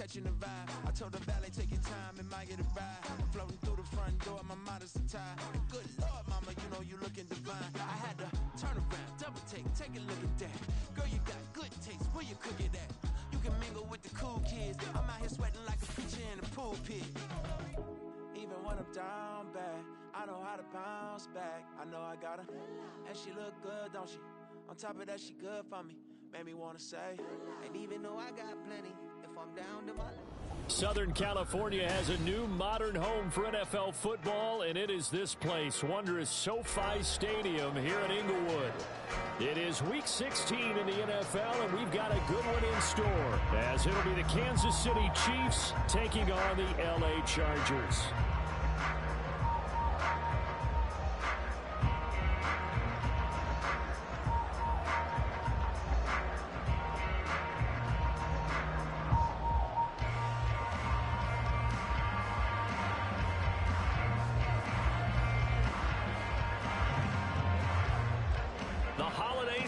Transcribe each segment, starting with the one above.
catching the vibe. I told the valet, take your time, it might get a ride. I'm floating through the front door, my modest attire. Good Lord, mama, you know you looking divine. I had to turn around, double take a look at that. Girl, you got good taste, where you cook it at? You can mingle with the cool kids. I'm out here sweating like a preacher in a pool pit. Even when I'm down bad, I know how to bounce back. I know I got her, and she look good, don't she? On top of that, she good for me. Made me want to say, and even though I got plenty, if I'm down to my... Southern California has a new modern home for NFL football, and it is this place, wondrous SoFi Stadium here in Inglewood. It is Week 16 in the NFL, and we've got a good one in store, as it'll be the Kansas City Chiefs taking on the LA Chargers.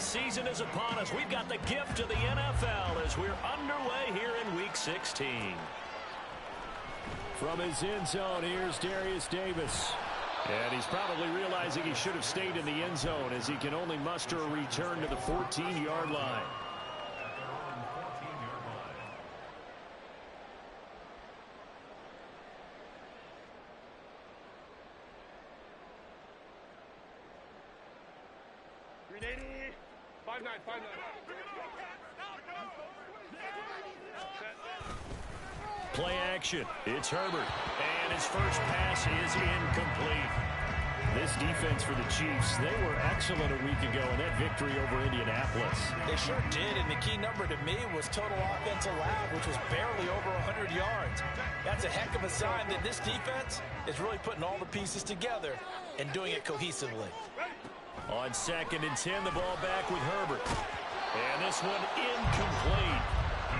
Season is upon us. We've got the gift of the NFL as we're underway here in Week 16. From his end zone, here's Darius Davis. And he's probably realizing he should have stayed in the end zone as he can only muster a return to the 14-yard line. Play action. It's Herbert. And his first pass is incomplete. This defense for the Chiefs, they were excellent a week ago in that victory over Indianapolis. They sure did, and the key number to me was total offense allowed, which was barely over 100 yards. That's a heck of a sign that this defense is really putting all the pieces together and doing it cohesively. On 2nd and 10, the ball back with Herbert. And this one incomplete.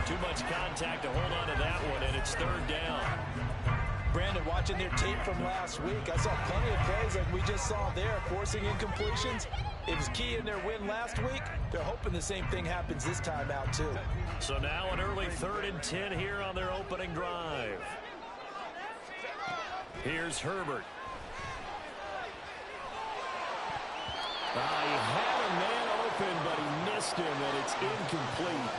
Too much contact to hold on to that one, and it's 3rd down. Brandon, watching their tape from last week, I saw plenty of plays like we just saw there, forcing incompletions. It was key in their win last week. They're hoping the same thing happens this time out, too. So now an early 3rd and 10 here on their opening drive. Here's Herbert. He had a man open, but he missed him, and it's incomplete.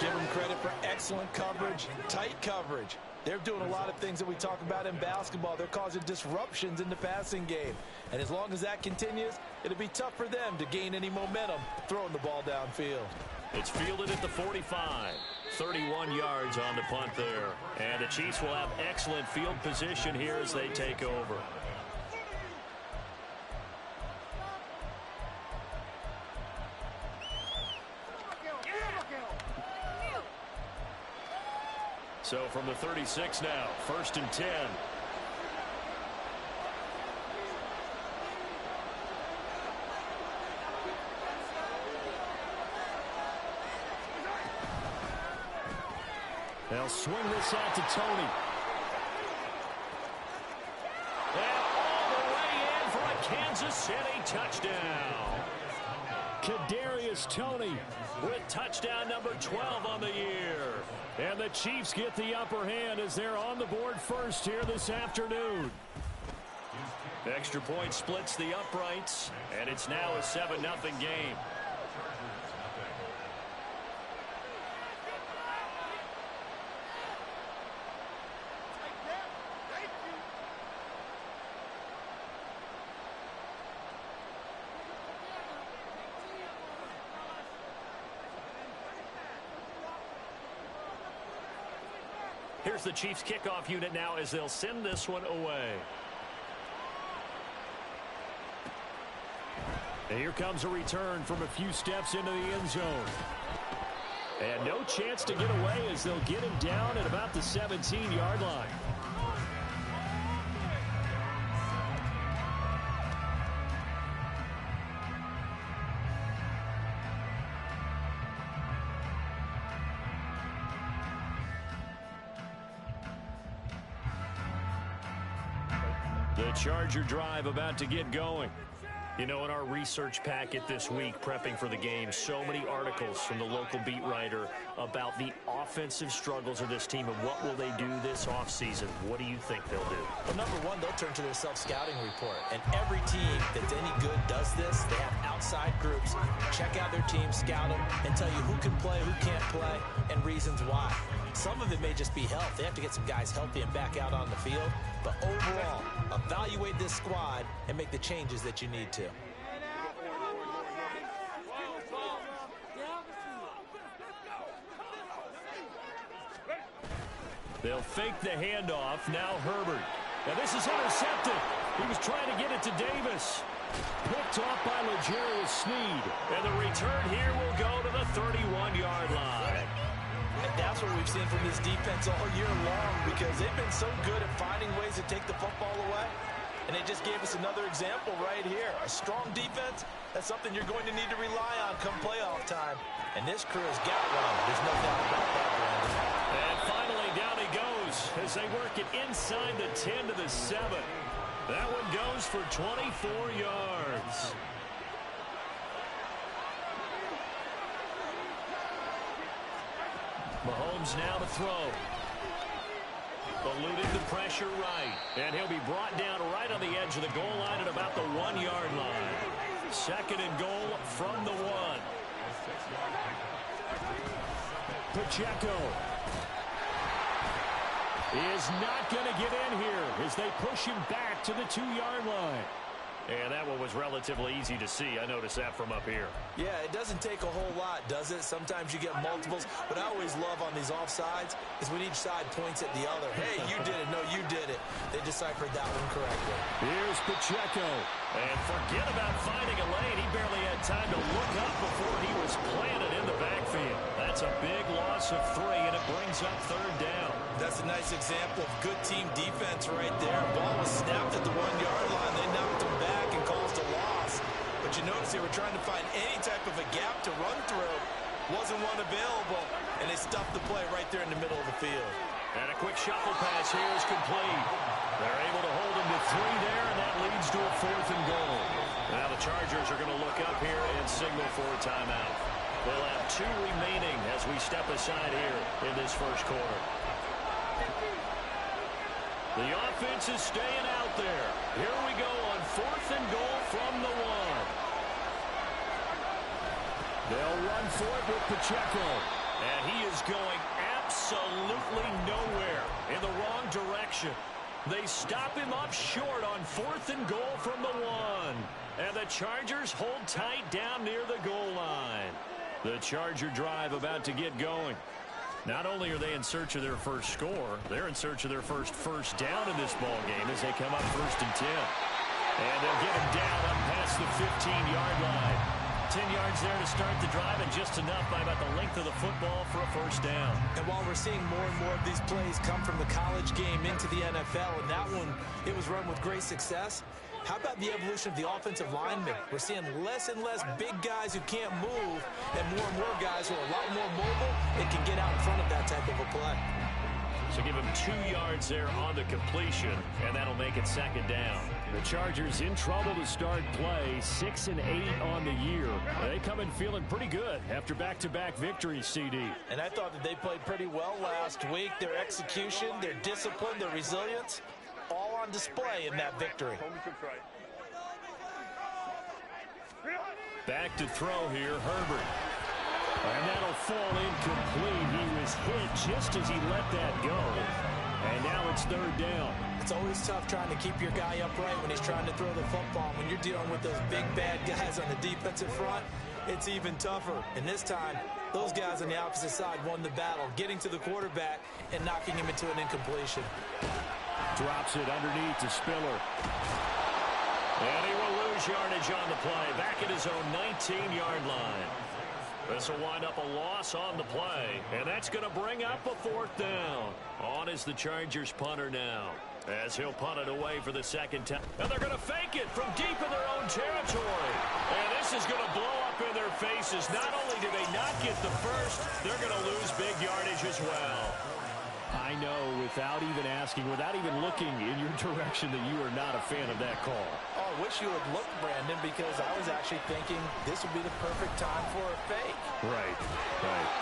Give them credit for excellent coverage, tight coverage. They're doing a lot of things that we talk about in basketball. They're causing disruptions in the passing game. And as long as that continues, it'll be tough for them to gain any momentum throwing the ball downfield. It's fielded at the 45. 31 yards on the punt there. And the Chiefs will have excellent field position here as they take over. So from the 36 now, 1st and 10. They'll swing this out to Tony. And all the way in for a Kansas City touchdown. Kadarius Toney with touchdown number 12 on the year. And the Chiefs get the upper hand as they're on the board first here this afternoon. Extra point splits the uprights, and it's now a 7-0 game. Here's the Chiefs kickoff unit now as they'll send this one away. And here comes a return from a few steps into the end zone. And no chance to get away as they'll get him down at about the 17-yard line. The Charger drive about to get going. You know, in our research packet this week, prepping for the game, so many articles from the local beat writer about the offensive struggles of this team, and what will they do this offseason? What do you think they'll do? Well, number one, they'll turn to their self-scouting report. And every team that's any good does this. They have outside groups. Check out their team, scout them, and tell you who can play, who can't play, and reasons why. Some of it may just be health. They have to get some guys healthy and back out on the field. But overall, evaluate this squad and make the changes that you need to. They'll fake the handoff. Now Herbert. Now this is intercepted. He was trying to get it to Davis. Picked off by L'Jarius Sneed. And the return here will go to the 31-yard line. And that's what we've seen from this defense all year long, because they've been so good at finding ways to take the football away. And they just gave us another example right here. A strong defense, that's something you're going to need to rely on come playoff time. And this crew has got one. There's no doubt about that, Brandon. And finally, down he goes as they work it inside the 10 to the 7. That one goes for 24 yards. Mahomes now to throw. Eluding the pressure right. And he'll be brought down right on the edge of the goal line at about the 1-yard line. 2nd and goal from the 1. Pacheco is not going to get in here as they push him back to the 2-yard line. And that one was relatively easy to see. I noticed that from up here. Yeah, it doesn't take a whole lot, does it? Sometimes you get multiples. What I always love on these offsides is when each side points at the other. Hey, you did it. No, you did it. They deciphered that one correctly. Here's Pacheco. And forget about finding a lane. He barely had time to look up before he was planted in the backfield. That's a big loss of 3, and it brings up 3rd down. That's a nice example of good team defense right there. Ball was snapped at the 1-yard line. They knocked him back and caused a loss. But you notice they were trying to find any type of a gap to run through. Wasn't one available, and they stuffed the play right there in the middle of the field. And a quick shuffle pass here is complete. They're able to hold him to 3 there, and that leads to a 4th and goal. Now the Chargers are going to look up here and signal for a timeout. They'll have 2 remaining as we step aside here in this first quarter. The offense is staying out there. Here we go on 4th and goal from the 1. They'll run for it with Pacheco. And he is going absolutely nowhere in the wrong direction. They stop him up short on 4th and goal from the 1. And the Chargers hold tight down near the goal line. The Charger drive about to get going. Not only are they in search of their first score, they're in search of their first down in this ball game as they come up 1st and 10. And they'll get him down up past the 15-yard line. 10 yards there to start the drive, and just enough by about the length of the football for a 1st down. And while we're seeing more and more of these plays come from the college game into the NFL, and that one, it was run with great success, how about the evolution of the offensive linemen? We're seeing less and less big guys who can't move, and more guys who are a lot more mobile and can get out in front of that type of a play. So give him 2 yards there on the completion, and that'll make it 2nd down. The Chargers in trouble to start play, 6 and 8 on the year. They come in feeling pretty good after back-to-back victories, CD. And I thought that they played pretty well last week. Their execution, their discipline, their resilience, all on display in that victory. Back to throw here, Herbert. And that'll fall incomplete. He was hit just as he let that go. And now it's 3rd down. It's always tough trying to keep your guy upright when he's trying to throw the football. When you're dealing with those big, bad guys on the defensive front, it's even tougher. And this time, those guys on the opposite side won the battle, getting to the quarterback and knocking him into an incompletion. Drops it underneath to Spiller. And he will lose yardage on the play. Back at his own 19-yard line. This will wind up a loss on the play. And that's going to bring up a 4th down. On is the Chargers punter now, as he'll punt it away for the 2nd time. And they're going to fake it from deep in their own territory. And this is going to blow up in their faces. Not only do they not get the first, they're going to lose big yardage as well. I know, without even asking, without even looking in your direction, that you are not a fan of that call. Oh, I wish you would look, Brandon, because I was actually thinking this would be the perfect time for a fake. Right.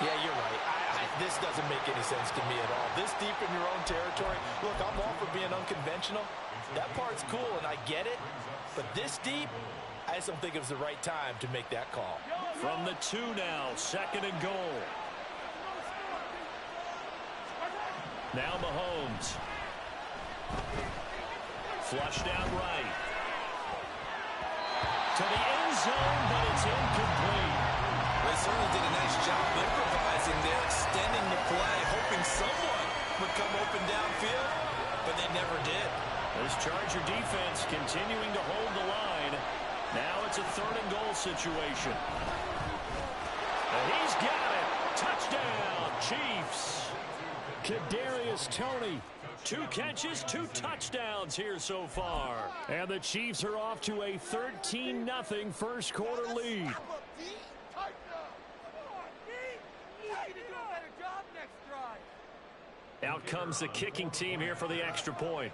Yeah, you're right. I This doesn't make any sense to me at all. This deep in your own territory. Look, I'm all for being unconventional. That part's cool, and I get it. But this deep, I just don't think it was the right time to make that call. From the 2 now, 2nd and goal. Now Mahomes. Flushed out right. To the end zone, but it's incomplete. They certainly did a nice job improvising there, extending the play, hoping someone would come open downfield, but they never did. This Charger defense continuing to hold the line. Now it's a 3rd and goal situation. And he's got it. Touchdown, Chiefs. Kadarius Toney. 2 catches, 2 touchdowns here so far. And the Chiefs are off to a 13-0 first quarter lead. Out comes the kicking team here for the extra point.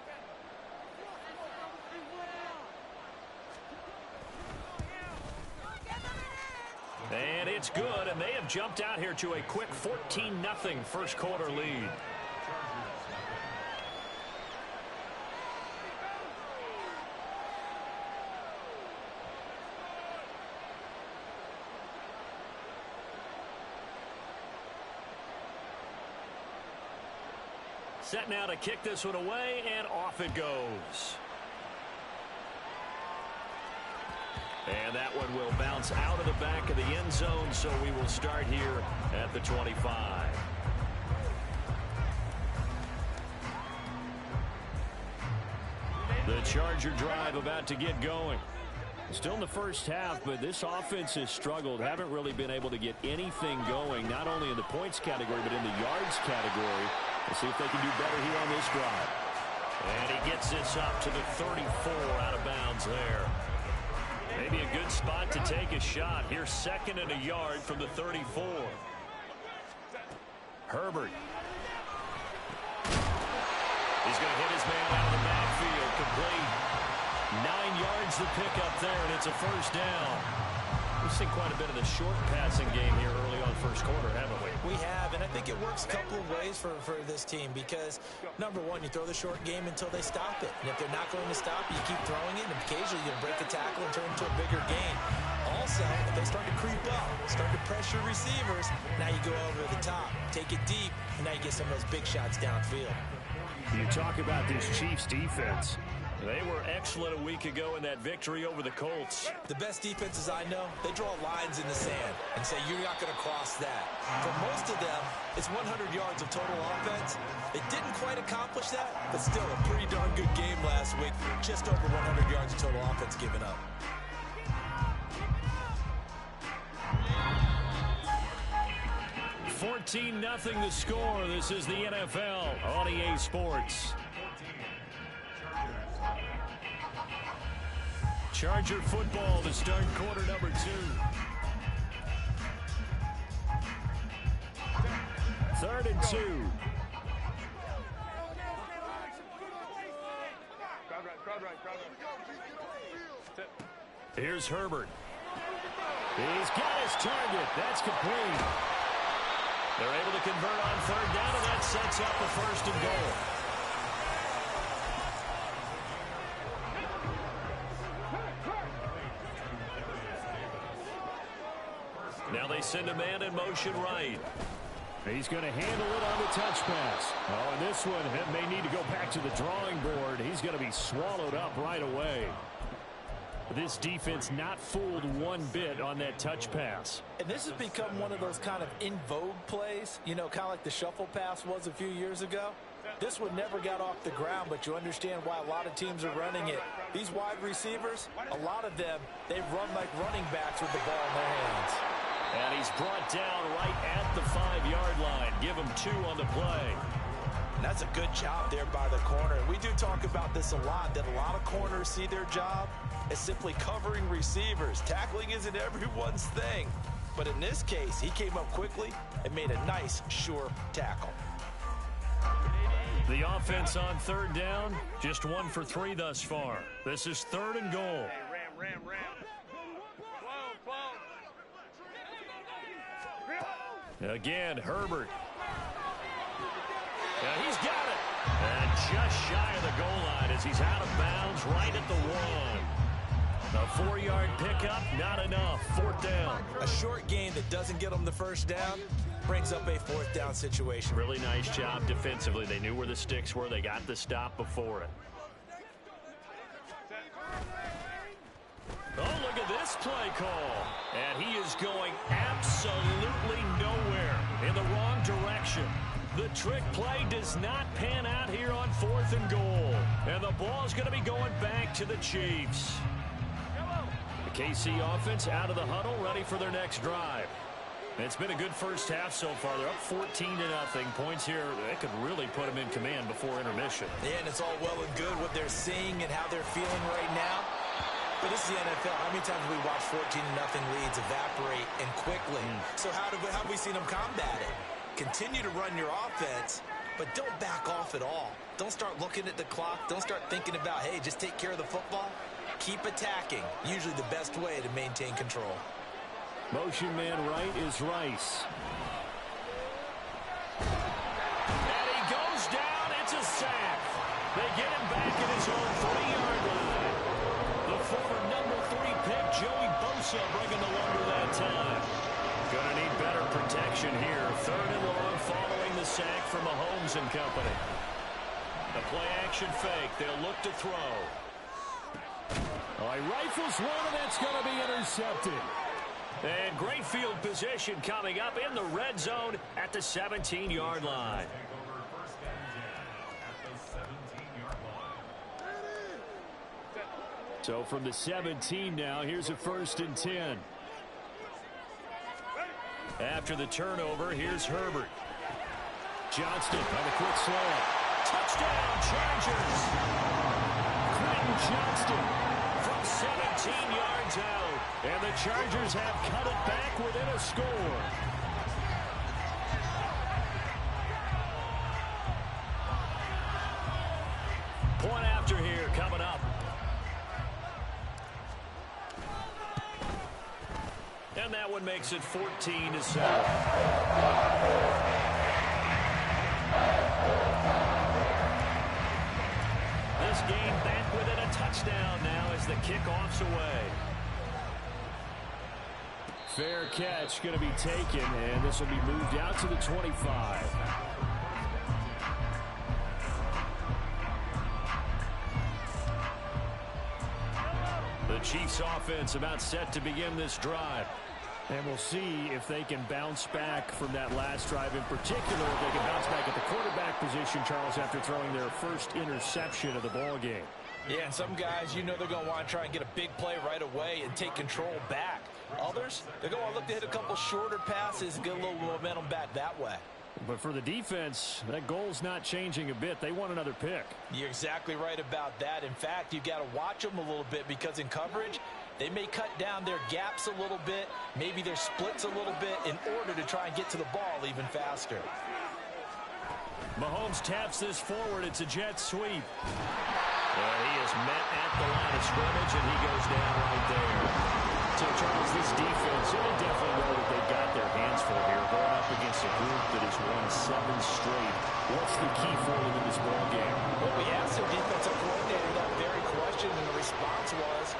And it's good, and they have jumped out here to a quick 14-0 first quarter lead. Set now to kick this one away, and off it goes. And that one will bounce out of the back of the end zone, so we will start here at the 25. The Charger drive about to get going. Still in the first half, but this offense has struggled. Haven't really been able to get anything going, not only in the points category, but in the yards category. Let's see if they can do better here on this drive. And he gets this up to the 34 out of bounds there. Maybe a good spot to take a shot. Here's 2nd and a yard from the 34. Herbert. He's going to hit his man out of the backfield. Complete. 9 yards to pick up there, and it's a first down. We've seen quite a bit of the short passing game here early on first quarter, haven't we? We have, and I think it works a couple of ways for this team because, number one, you throw the short game until they stop it. And if they're not going to stop it, you keep throwing it, and occasionally you break a tackle and turn it into a bigger gain. Also, if they start to creep up, start to pressure receivers, now you go over the top, take it deep, and now you get some of those big shots downfield. You talk about this Chiefs defense. They were excellent a week ago in that victory over the Colts. The best defenses I know, they draw lines in the sand and say you're not going to cross that. For most of them, it's 100 yards of total offense. They didn't quite accomplish that, but still a pretty darn good game last week. Just over 100 yards of total offense given up. $14-0 the score. This is the NFL on EA Sports. Charger football to start quarter number 2. Third and 2. Here's Herbert. He's got his target. That's complete. They're able to convert on 3rd down, and that sets up the 1st and goal. Now they send a man in motion right. He's going to handle it on the touch pass. Oh, and this one may need to go back to the drawing board. He's going to be swallowed up right away. This defense not fooled one bit on that touch pass. And this has become one of those kind of in vogue plays, you know, kind of like the shuffle pass was a few years ago. This one never got off the ground, but you understand why a lot of teams are running it. These wide receivers, a lot of them, they run like running backs with the ball in their hands. And he's brought down right at the 5-yard line. Give him 2 on the play. And that's a good job there by the corner. We do talk about this a lot, that a lot of corners see their job as simply covering receivers. Tackling isn't everyone's thing. But in this case, he came up quickly and made a nice, sure tackle. The offense on 3rd down, just 1 for 3 thus far. This is 3rd and goal. Ram. Again, Herbert. just shy of the goal line as he's out of bounds right at the 1. A 4-yard pickup, not enough. 4th down. A short gain that doesn't get them the first down brings up a 4th down situation. Really nice job defensively. They knew where the sticks were. They got the stop before it. Oh, look at this play call. And he is going absolutely nowhere in the wrong direction. The trick play does not pan out here on 4th and goal. And the ball is going to be going back to the Chiefs. The KC offense out of the huddle, ready for their next drive. It's been a good first half so far. They're up 14-0. Points here, they could really put them in command before intermission. Yeah, and it's all well and good what they're seeing and how they're feeling right now. But this is the NFL. How many times have we watched 14-0 leads evaporate and quickly? So how have we seen them combat it? Continue to run your offense, but don't back off at all. Don't start looking at the clock. Don't start thinking about, hey, just take care of the football. Keep attacking. Usually the best way to maintain control. Motion man right is Rice. And he goes down. It's a sack. They get him back at his own 3-yard line. The former number 3 pick, Joey Bosa, bringing the lumber that time. Gonna need better protection here. 3rd and long following the sack from Mahomes and company. The play action fake. They'll look to throw. He rifles one, and that's going to be intercepted. And great field position coming up in the red zone at the 17-yard line. So from the 17 now, here's a 1st and 10. After the turnover, here's Herbert. Johnston on the quick slant. Touchdown, Chargers! Quentin Johnston from 17 yards out. And the Chargers have cut it back within a score. Point after here coming up. And that one makes it 14-7. This game back within a touchdown now as the kickoff's away. Fair catch going to be taken, and this will be moved out to the 25. The Chiefs offense about set to begin this drive. And we'll see if they can bounce back from that last drive in particular. If they can bounce back at the quarterback position, Charles, after throwing their first interception of the ball game. Yeah, and some guys, you know they're going to want to try and get a big play right away and take control back. Others, they're going to look to hit a couple shorter passes and get a little momentum back that way. But for the defense, that goal's not changing a bit. They want another pick. You're exactly right about that. In fact, you've got to watch them a little bit because in coverage, they may cut down their gaps a little bit, maybe their splits a little bit in order to try and get to the ball even faster. Mahomes taps this forward. It's a jet sweep. And he is met at the line of scrimmage, and he goes down right there. So, Charles, this defense, they definitely know what they've got their hands for here, going up against a group that has won 7 straight. What's the key for them in this ball game? Well, we asked their defensive coordinator that very question, and the response was,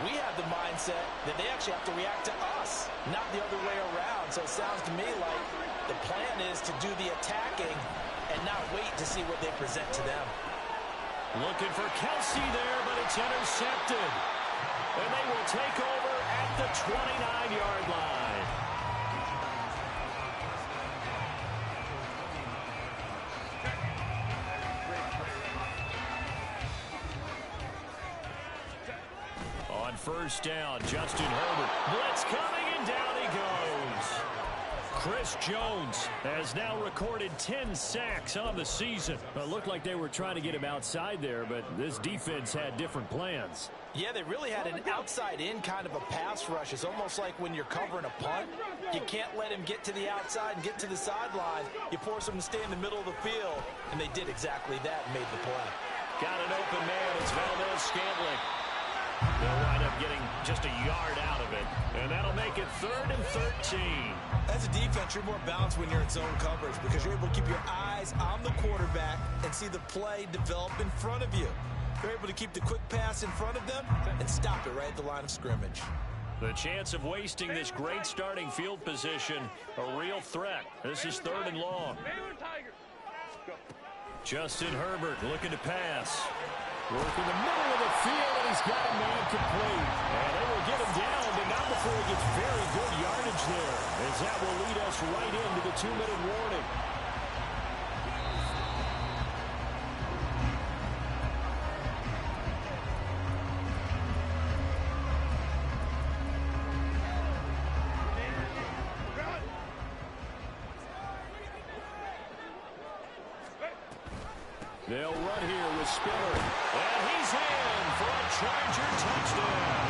we have the mindset that they actually have to react to us, not the other way around. So it sounds to me like the plan is to do the attacking and not wait to see what they present to them. Looking for Kelsey there, but it's intercepted. And they will take over at the 29-yard line. On first down, Justin Herbert. Blitz coming, and down he goes. Chris Jones has now recorded 10 sacks on the season. It looked like they were trying to get him outside there, but this defense had different plans. Yeah, they really had an outside-in kind of a pass rush. It's almost like when you're covering a punt. You can't let him get to the outside and get to the sideline. You force him to stay in the middle of the field, and they did exactly that and made the play. Got an open man. It's Valdez Scantling. They'll wind up getting just a yard out of it, and that'll make it 3rd and 13. As a defense, you're more balanced when you're in zone coverage because you're able to keep your eyes on the quarterback and see the play develop in front of you. You're able to keep the quick pass in front of them and stop it right at the line of scrimmage. The chance of wasting this great starting field position, a real threat. This is 3rd and long. Justin Herbert looking to pass. Working the middle of the field, and he's got a man complete. And they will get him down, but not before he gets very good yardage there, as that will lead us right into the 2-minute warning. They'll run here with Spiller. And he's in for a Charger touchdown.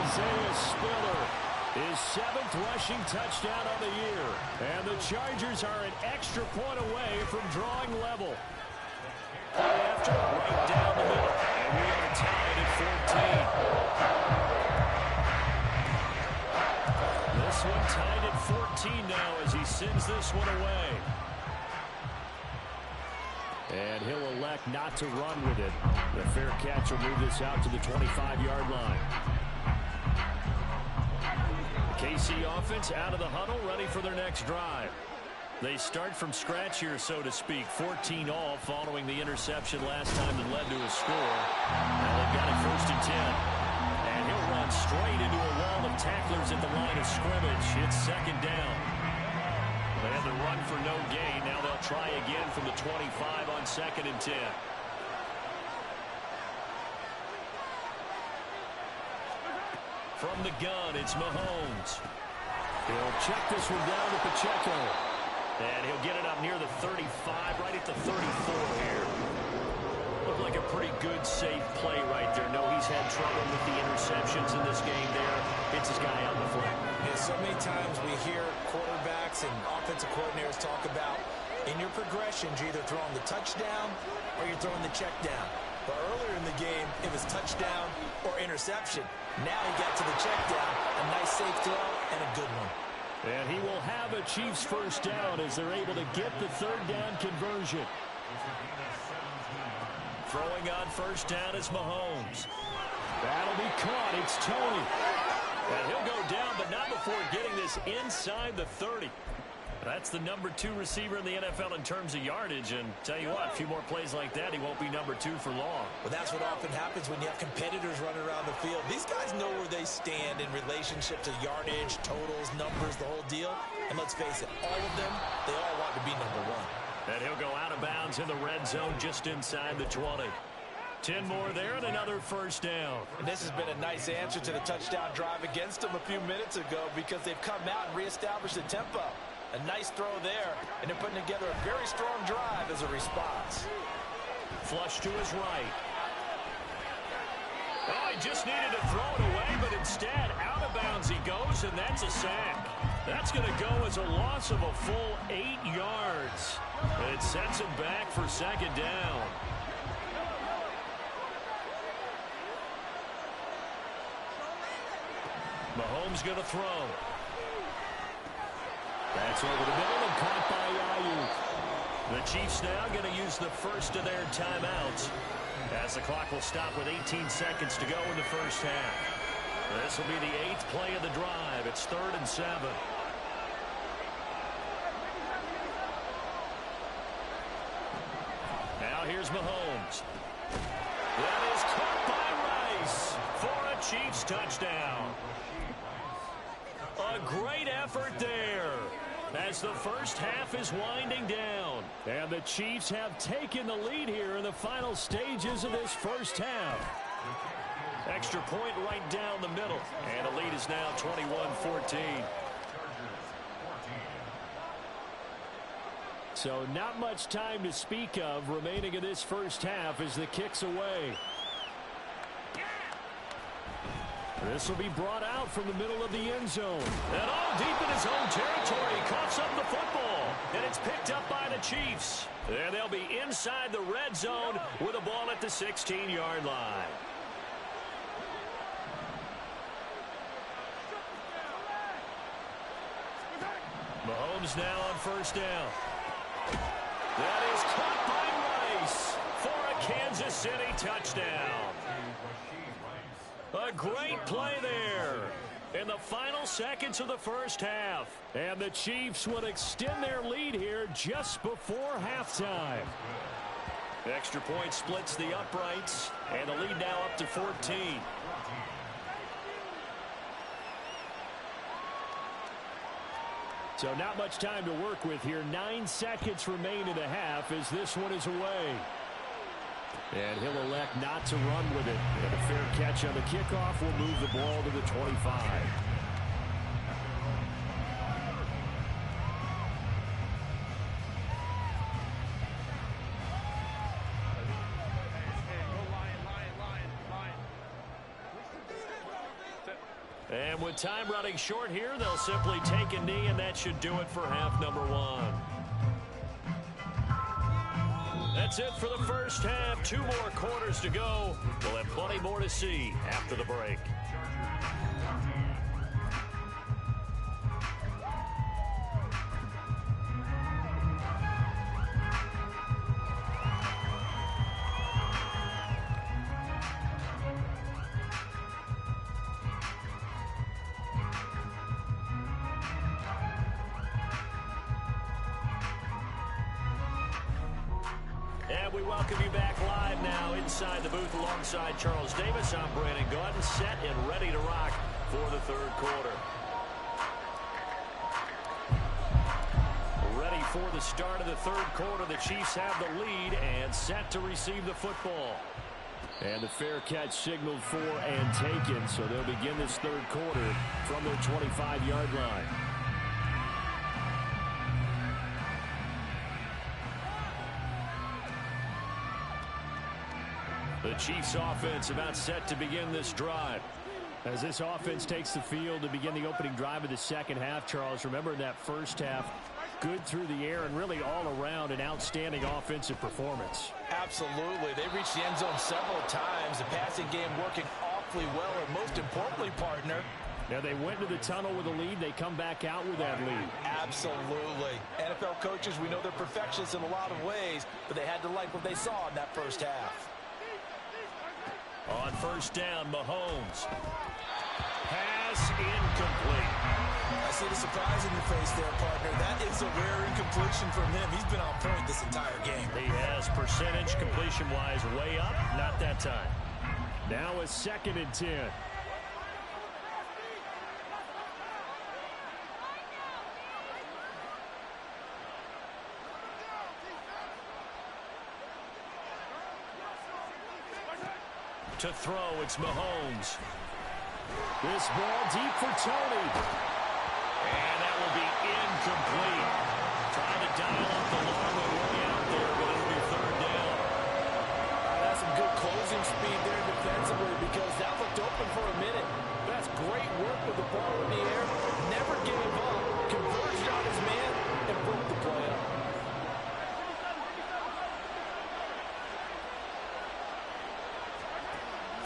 Isaiah Spiller, his 7th rushing touchdown on the year. And the Chargers are an extra point away from drawing level. Play after, right down the middle. And we are tied at 14. This one tied at 14 now as he sends this one away. And he'll elect not to run with it. The fair catch will move this out to the 25-yard line. The KC offense out of the huddle, ready for their next drive. They start from scratch here, so to speak. 14 all following the interception last time that led to a score. Now they've got it 1st and 10. And he'll run straight into a wall of tacklers at the line of scrimmage. It's 2nd down. They had the run for no gain. Now they'll try again from the 25 on 2nd and 10. From the gun, it's Mahomes. He'll check this one down to Pacheco. And he'll get it up near the 35, right at the 34 here. Looked like a pretty good, safe play right there. No, he's had trouble with the interceptions in this game there. Hits his guy on the flat. Yeah, so many times we hear quarterbacks and offensive coordinators talk about in your progressions, you're either throwing the touchdown or you're throwing the check down. But earlier in the game, it was touchdown or interception. Now he got to the check down, a nice safe throw and a good one. And he will have a Chiefs 1st down as they're able to get the 3rd down conversion. Throwing on 1st down is Mahomes. That'll be caught. It's Tony. And he'll go down, but not before getting this inside the 30. That's the number 2 receiver in the NFL in terms of yardage. And tell you what, a few more plays like that, he won't be number 2 for long. Well, that's what often happens when you have competitors running around the field. These guys know where they stand in relationship to yardage, totals, numbers, the whole deal. And let's face it, all of them, they all want to be number 1. And he'll go out of bounds in the red zone just inside the 20. 10 more there and another 1st down. And this has been a nice answer to the touchdown drive against them a few minutes ago because they've come out and reestablished the tempo. A nice throw there, and they're putting together a very strong drive as a response. Flush to his right. Oh, he just needed to throw it away, but instead, out of bounds he goes, and that's a sack. That's going to go as a loss of a full 8 yards. It sets him back for 2nd down. Mahomes going to throw. That's over the middle and caught by Ayuk. The Chiefs now going to use the first of their timeouts as the clock will stop with 18 seconds to go in the 1st half. This will be the 8th play of the drive. It's 3rd and 7. Now here's Mahomes. That is caught by Rice for a Chiefs touchdown. A great effort there as the 1st half is winding down. And the Chiefs have taken the lead here in the final stages of this 1st half. Extra point right down the middle. And the lead is now 21-14. So not much time to speak of remaining in this 1st half as the kick's away. This will be brought out from the middle of the end zone. And all deep in his own territory, coughs up the football. And it's picked up by the Chiefs. And they'll be inside the red zone with a ball at the 16-yard line. Mahomes now on first down. That is caught by Rice for a Kansas City touchdown. A great play there in the final seconds of the first half. And the Chiefs would extend their lead here just before halftime. Extra point splits the uprights, and the lead now up to 14. So not much time to work with here. 9 seconds remain in the half as this one is away. And he'll elect not to run with it. And a fair catch on the kickoff will move the ball to the 25. And with time running short here, they'll simply take a knee, and that should do it for half number one. That's it for the first half. 2 more quarters to go. We'll have plenty more to see after the break. We welcome you back live now inside the booth alongside Charles Davis. I'm Brandon Gaudin, set and ready to rock for the third quarter. Ready for the start of the third quarter. The Chiefs have the lead and set to receive the football. And the fair catch signaled for and taken, so they'll begin this third quarter from their 25-yard line. The Chiefs offense about set to begin this drive. As this offense takes the field to begin the opening drive of the second half, Charles, remember in that first half, good through the air and really all around an outstanding offensive performance. Absolutely. They reached the end zone several times. The passing game working awfully well, and most importantly, partner, now they went to the tunnel with a lead. They come back out with that lead. Absolutely. NFL coaches, we know they're perfectionists in a lot of ways, but they had to like what they saw in that first half. On first down, Mahomes. Pass incomplete. I see the surprise in your face there, partner. That is a rare incompletion from him. He's been on point this entire game. He has percentage completion-wise way up. Not that time. Now a 2nd and 10. To throw, it's Mahomes. This ball deep for Tony. And that will be incomplete. Trying to dial up the long way out there, but it'll be third down. That's some good closing speed there defensively, because that looked open for a minute. That's great work with the ball in the air. Never gave up. Converged on his man and broke the play up.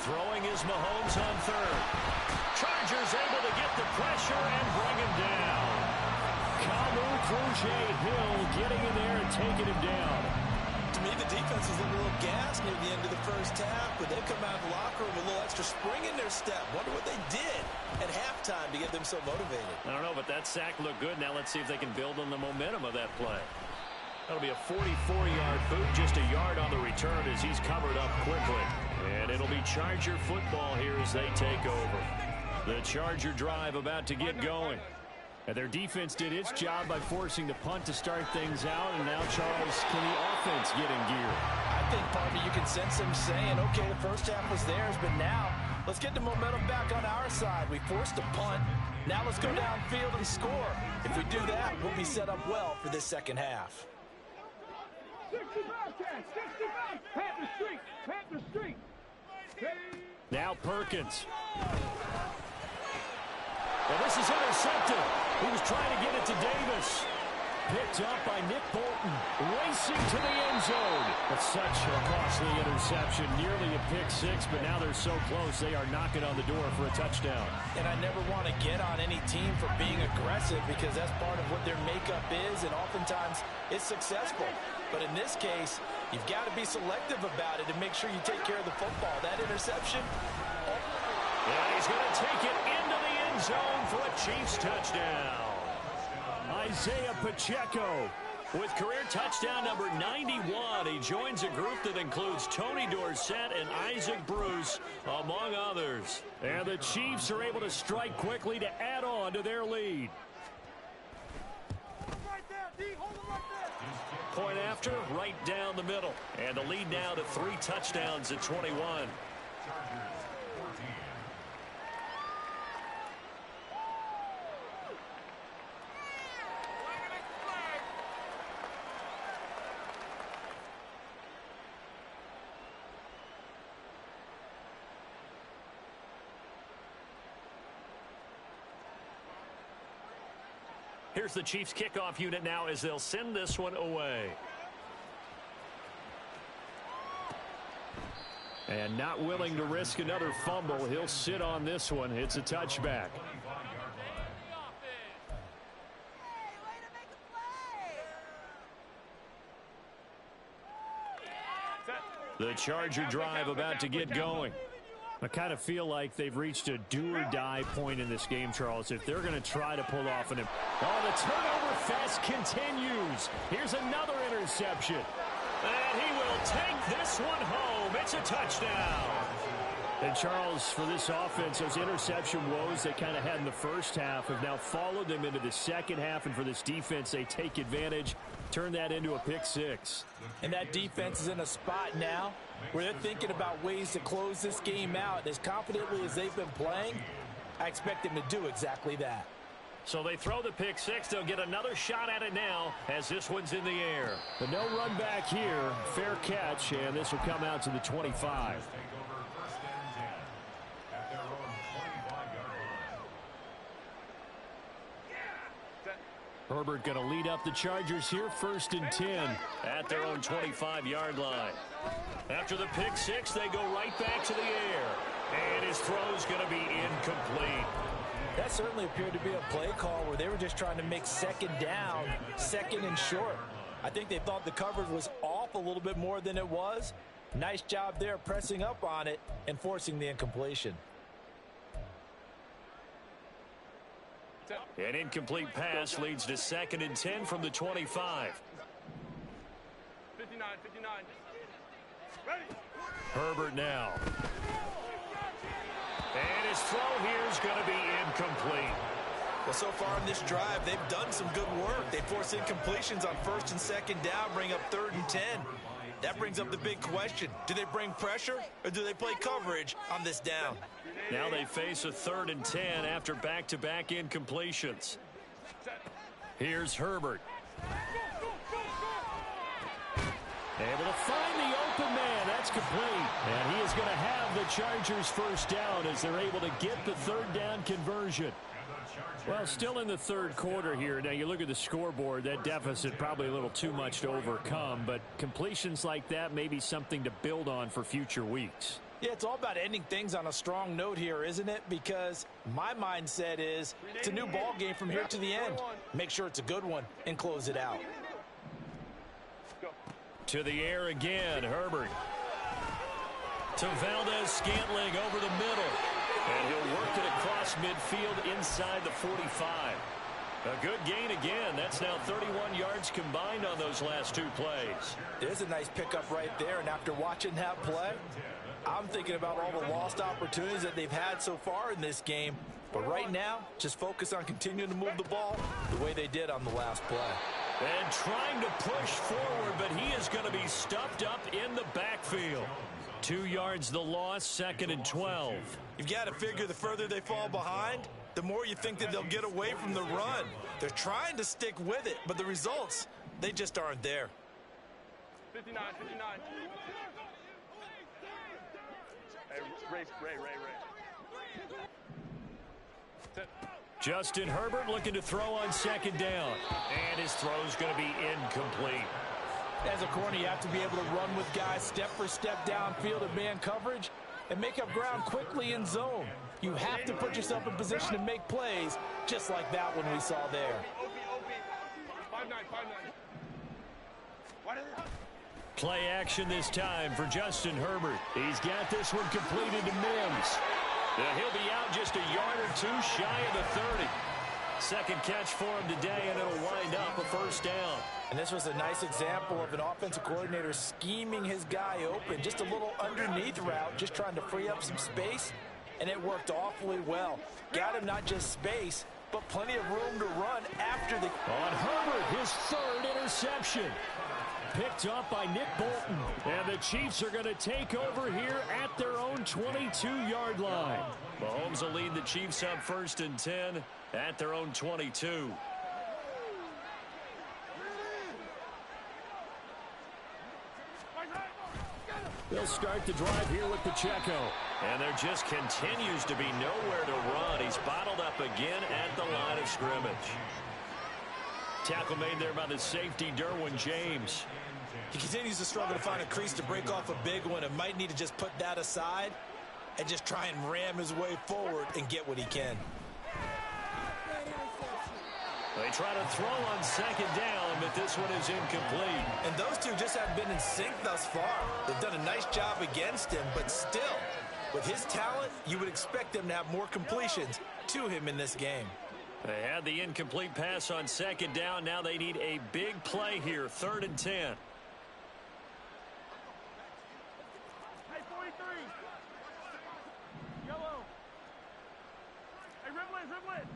Throwing is Mahomes on third. Chargers able to get the pressure and bring him down. Hill getting in there and taking him down. To me, the defense was a little gassed near the end of the first half, but they come out of the locker room with a little extra spring in their step. Wonder what they did at halftime to get them so motivated. I don't know, but that sack looked good. Now let's see if they can build on the momentum of that play. That'll be a 44-yard boot, just a yard on the return as he's covered up quickly. And it'll be Charger football here as they take over. The Charger drive about to get going. And their defense did its job by forcing the punt to start things out. And now, Charles, can the offense get in gear? I think, partner, you can sense them saying, okay, the first half was theirs, but now let's get the momentum back on our side. We forced a punt. Now let's go downfield and score. If we do that, we'll be set up well for this second half. 65, Panther Street, Panther Street. Now Perkins. Well, this is intercepted. He was trying to get it to Davis. Picked up by Nick Bolton. Racing to the end zone. That's such a costly interception, nearly a pick six, but now they're so close they are knocking on the door for a touchdown. And I never want to get on any team for being aggressive because that's part of what their makeup is, and oftentimes it's successful. But in this case, you've got to be selective about it and make sure you take care of the football. That interception. And he's going to take it into the end zone for a Chiefs touchdown. Isaiah Pacheco with career touchdown number 91, he joins a group that includes Tony Dorsett and Isaac Bruce, among others. And the Chiefs are able to strike quickly to add on to their lead. Point after, right down the middle. And the lead now to 3 touchdowns at 21. Here's the Chiefs kickoff unit now as they'll send this one away. And not willing to risk another fumble, he'll sit on this one. It's a touchback. The Charger drive about to get going. I kind of feel like they've reached a do-or-die point in this game, Charles, if they're going to try to pull off an... Oh, the turnover fest continues. Here's another interception. And he will take this one home. It's a touchdown. And, Charles, for this offense, those interception woes they kind of had in the first half have now followed them into the second half. And for this defense, they take advantage, turn that into a pick six. And that defense is in a spot now where they're thinking about ways to close this game out. As confidently as they've been playing, I expect them to do exactly that. So they throw the pick six. They'll get another shot at it now as this one's in the air. But no run back here. Fair catch, and this will come out to the 25. Herbert going to lead up the Chargers here, 1st and 10. At their own 25-yard line. After the pick six, they go right back to the air. And his throw's going to be incomplete. That certainly appeared to be a play call where they were just trying to make second down, second and short. I think they thought the coverage was off a little bit more than it was. Nice job there pressing up on it and forcing the incompletion. An incomplete pass leads to 2nd and 10 from the 25. 59. Ready. Herbert now. And his throw here is going to be incomplete. Well, so far in this drive, they've done some good work. They force incompletions on 1st and 2nd down, bring up 3rd and 10. That brings up the big question. Do they bring pressure or do they play coverage on this down? Now they face a 3rd and 10 after back-to-back incompletions. Here's Herbert. Able to find the open man. That's complete. And he is going to have the Chargers first down as they're able to get the 3rd down conversion. Well, still in the 3rd quarter here. Now, you look at the scoreboard, that deficit probably a little too much to overcome, but completions like that may be something to build on for future weeks. Yeah, it's all about ending things on a strong note here, isn't it? Because my mindset is it's a new ball game from here to the end. Make sure it's a good one and close it out. To the air again, Herbert. To Valdez-Scantling over the middle. And he'll work it across midfield inside the 45. A good gain again. That's now 31 yards combined on those last 2 plays. There's a nice pickup right there, and after watching that play, I'm thinking about all the lost opportunities that they've had so far in this game. But right now, just focus on continuing to move the ball the way they did on the last play. And trying to push forward, but he is going to be stuffed up in the backfield. 2 yards the loss, 2nd and 12. You've got to figure the further they fall behind, the more you think that they'll get away from the run. They're trying to stick with it, but the results, they just aren't there. 59. Hey, Ray. Justin Herbert looking to throw on 2nd down. And his throw's going to be incomplete. As a corner, you have to be able to run with guys step for step downfield in man coverage and make up ground quickly in zone. You have to put yourself in position to make plays, just like that one we saw there. 5-9, 5-9. Play action this time for Justin Herbert. He's got this one completed to Mims. He'll be out just a yard or two shy of the 30. Second catch for him today, and it'll wind up a first down. And this was a nice example of an offensive coordinator scheming his guy open. Just a little underneath route, just trying to free up some space, and it worked awfully well. Got him not just space, but plenty of room to run after the... On Herbert, his third interception. Picked up by Nick Bolton. And the Chiefs are going to take over here at their own 22-yard line. Mahomes will lead the Chiefs up 1st and 10 at their own 22. They'll start the drive here with Pacheco. And there just continues to be nowhere to run. He's bottled up again at the line of scrimmage. Tackle made there by the safety, Derwin James. He continues to struggle to find a crease to break off a big one and might need to just put that aside and just try and ram his way forward and get what he can. They try to throw on 2nd down, but this one is incomplete. And those two just haven't been in sync thus far. They've done a nice job against him, but still, with his talent, you would expect them to have more completions to him in this game. They had the incomplete pass on 2nd down. Now they need a big play here, 3rd and 10. Hey, 43. Yellow. Hey, Rivlin.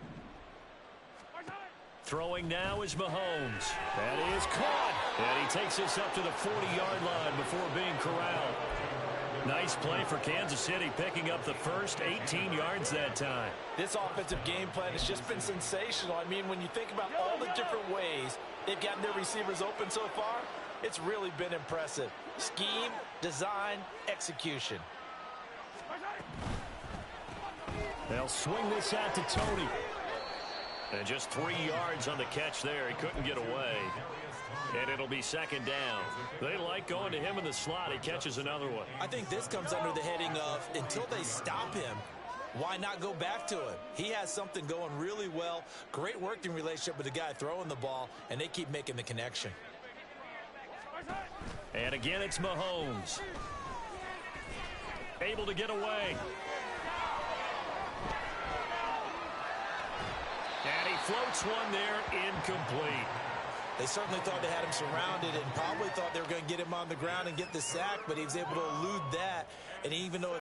Throwing now is Mahomes. That is caught. And he takes us up to the 40-yard line before being corralled. Nice play for Kansas City, picking up the first 18 yards that time. This offensive game plan has just been sensational. I mean, when you think about all the different ways they've gotten their receivers open so far, it's really been impressive. Scheme, design, execution. They'll swing this out to Tony. And just 3 yards on the catch there. He couldn't get away. And it'll be 2nd down. They like going to him in the slot. He catches another one. I think this comes under the heading of, until they stop him, why not go back to him? He has something going really well. Great working relationship with the guy throwing the ball, and they keep making the connection. And again, it's Mahomes. Able to get away. And he floats one there, incomplete. They certainly thought they had him surrounded and probably thought they were going to get him on the ground and get the sack, but he was able to elude that. And even though